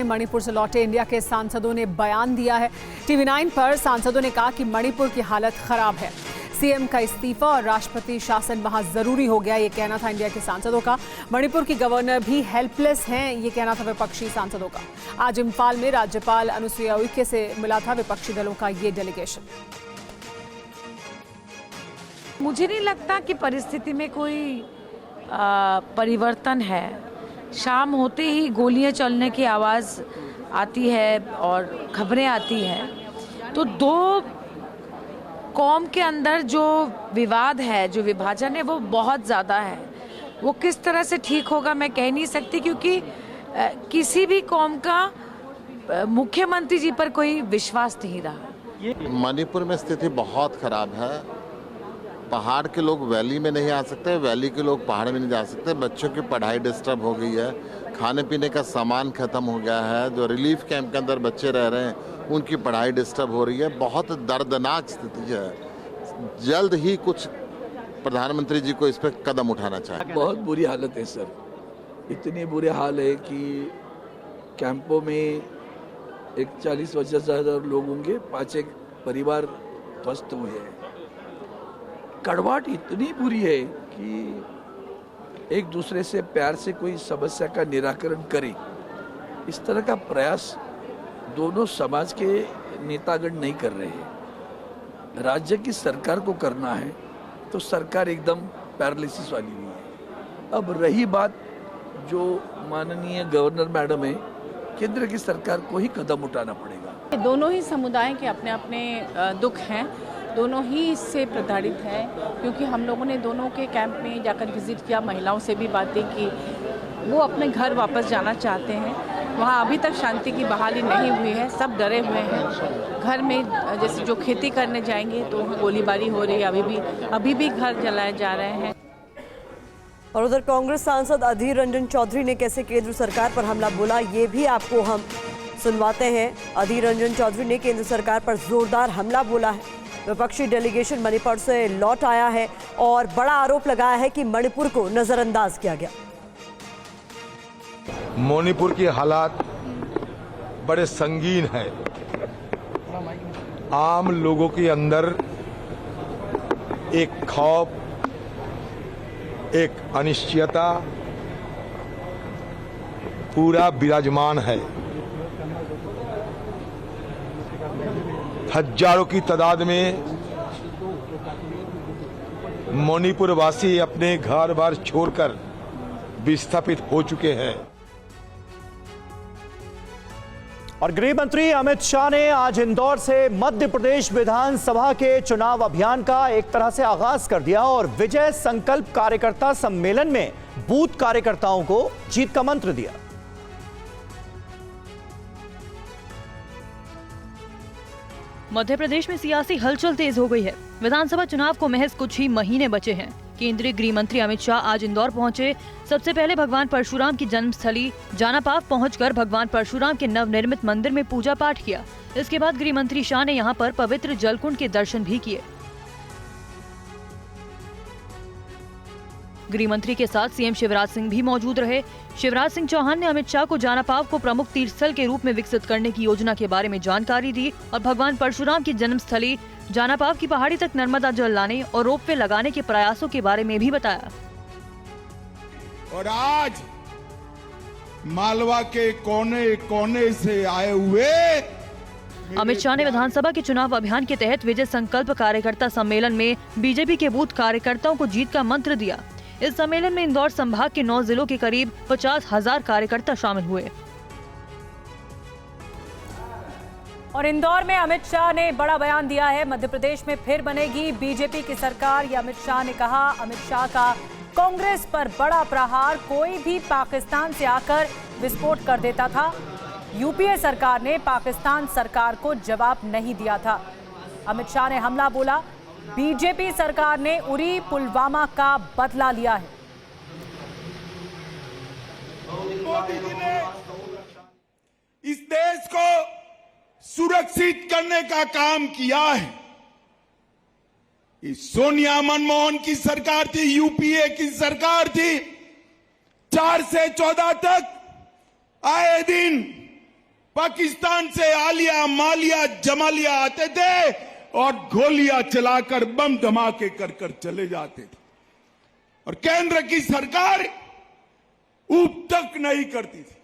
मणिपुर से लौटे इंडिया के सांसदों ने बयान दिया है। टीवी 9 पर सांसदों ने कहा कि मणिपुर की हालत खराब है। सीएम का इस्तीफा और राष्ट्रपति शासन वहां जरूरी हो गया, ये कहना था इंडिया के सांसदों का। मणिपुर की गवर्नर भी हेल्पलेस हैं, ये कहना था विपक्षी सांसदों का। आज इम्फाल में राज्यपाल अनुसुईया उइके से मिला था विपक्षी दलों का ये डेलीगेशन। मुझे नहीं लगता कि परिस्थिति में कोई परिवर्तन है। शाम होते ही गोलियां चलने की आवाज़ आती है और खबरें आती हैं, तो दो कौम के अंदर जो विवाद है, जो विभाजन है, वो बहुत ज़्यादा है। वो किस तरह से ठीक होगा मैं कह नहीं सकती, क्योंकि किसी भी कौम का मुख्यमंत्री जी पर कोई विश्वास नहीं रहा। मणिपुर में स्थिति बहुत खराब है। पहाड़ के लोग वैली में नहीं आ सकते, वैली के लोग पहाड़ में नहीं जा सकते। बच्चों की पढ़ाई डिस्टर्ब हो गई है, खाने पीने का सामान खत्म हो गया है। जो रिलीफ कैंप के अंदर बच्चे रह रहे हैं उनकी पढ़ाई डिस्टर्ब हो रही है। बहुत दर्दनाक स्थिति है। जल्द ही कुछ प्रधानमंत्री जी को इस पर कदम उठाना चाहिए। बहुत बुरी हालत है सर, इतनी बुरी हाल है कि कैंपों में एक 40-50 लोग होंगे, 5 परिवार ध्वस्त हुए हैं। कड़वाहट इतनी बुरी है कि एक दूसरे से प्यार से कोई समस्या का निराकरण करे, इस तरह का प्रयास दोनों समाज के नेतागण नहीं कर रहे हैं। राज्य की सरकार को करना है तो सरकार एकदम पैरालिसिस वाली हुई है। अब रही बात जो माननीय गवर्नर मैडम है, केंद्र की सरकार को ही कदम उठाना पड़ेगा। दोनों ही समुदाय के अपने अपने दुख हैं, दोनों ही इससे प्रताड़ित हैं, क्योंकि हम लोगों ने दोनों के कैंप में जाकर विजिट किया, महिलाओं से भी बातें की। वो अपने घर वापस जाना चाहते हैं। वहाँ अभी तक शांति की बहाली नहीं हुई है, सब डरे हुए हैं। घर में जैसे जो खेती करने जाएंगे तो गोलीबारी हो रही है, अभी भी घर जलाए जा रहे हैं। और उधर कांग्रेस सांसद अधीर रंजन चौधरी ने कैसे केंद्र सरकार पर हमला बोला, ये भी आपको हम सुनवाते हैं। अधीर रंजन चौधरी ने केंद्र सरकार पर जोरदार हमला बोला है। विपक्षी डेलीगेशन मणिपुर से लौट आया है और बड़ा आरोप लगाया है कि मणिपुर को नजरअंदाज किया गया। मणिपुर की हालात बड़े संगीन है। आम लोगों के अंदर एक खौफ, एक अनिश्चयता पूरा विराजमान है। हजारों की तादाद में मणिपुर वासी अपने घर बार छोड़कर विस्थापित हो चुके हैं। और गृह मंत्री अमित शाह ने आज इंदौर से मध्य प्रदेश विधानसभा के चुनाव अभियान का एक तरह से आगाज कर दिया और विजय संकल्प कार्यकर्ता सम्मेलन में बूथ कार्यकर्ताओं को जीत का मंत्र दिया। मध्य प्रदेश में सियासी हलचल तेज हो गई है। विधानसभा चुनाव को महज कुछ ही महीने बचे हैं। केंद्रीय गृह मंत्री अमित शाह आज इंदौर पहुंचे। सबसे पहले भगवान परशुराम की जन्मस्थली जानापाव पहुंचकर भगवान परशुराम के नवनिर्मित मंदिर में पूजा पाठ किया। इसके बाद गृह मंत्री शाह ने यहां पर पवित्र जलकुंड के दर्शन भी किए। गृह मंत्री के साथ सीएम शिवराज सिंह भी मौजूद रहे। शिवराज सिंह चौहान ने अमित शाह को जानापाव को प्रमुख तीर्थस्थल के रूप में विकसित करने की योजना के बारे में जानकारी दी और भगवान परशुराम की जन्मस्थली जानापाव की पहाड़ी तक नर्मदा जल लाने और रोपवे लगाने के प्रयासों के बारे में भी बताया। और आज मालवा के कोने कोने से आए हुए अमित शाह ने विधानसभा के चुनाव अभियान के तहत विजय संकल्प कार्यकर्ता सम्मेलन में बीजेपी के बूथ कार्यकर्ताओं को जीत का मंत्र दिया। इस सम्मेलन में इंदौर संभाग के 9 जिलों के करीब 50,000 कार्यकर्ता शामिल हुए। और इंदौर में अमित शाह ने बड़ा बयान दिया है। मध्य प्रदेश में फिर बनेगी बीजेपी की सरकार, ये अमित शाह ने कहा। अमित शाह का कांग्रेस पर बड़ा प्रहार, कोई भी पाकिस्तान से आकर विस्फोट कर देता था। यूपीए सरकार ने पाकिस्तान सरकार को जवाब नहीं दिया था। अमित शाह ने हमला बोला, बीजेपी सरकार ने उरी पुलवामा का बदला लिया है। मोदी जी ने इस देश को सुरक्षित करने का काम किया है। इस सोनिया मनमोहन की सरकार थी, यूपीए की सरकार थी, 4 से 14 तक आए दिन पाकिस्तान से आलिया, मालिया, जमालिया आते थे और गोलियां चलाकर बम धमाके कर कर चले जाते थे, और केंद्र की सरकार ऊप तक नहीं करती थी।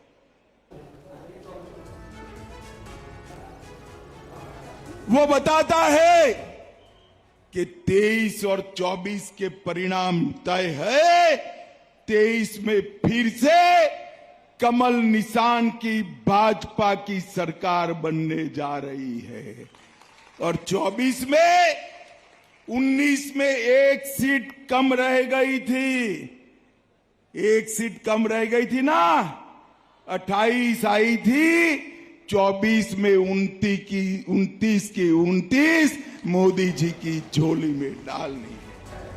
वो बताता है कि 23 और 24 के परिणाम तय है। 23 में फिर से कमल निशान की भाजपा की सरकार बनने जा रही है, और 24 में 19 में एक सीट कम रह गई थी, एक सीट कम रह गई थी ना, 28 आई थी, 24 में 29 की 29 मोदी जी की झोली में डालनी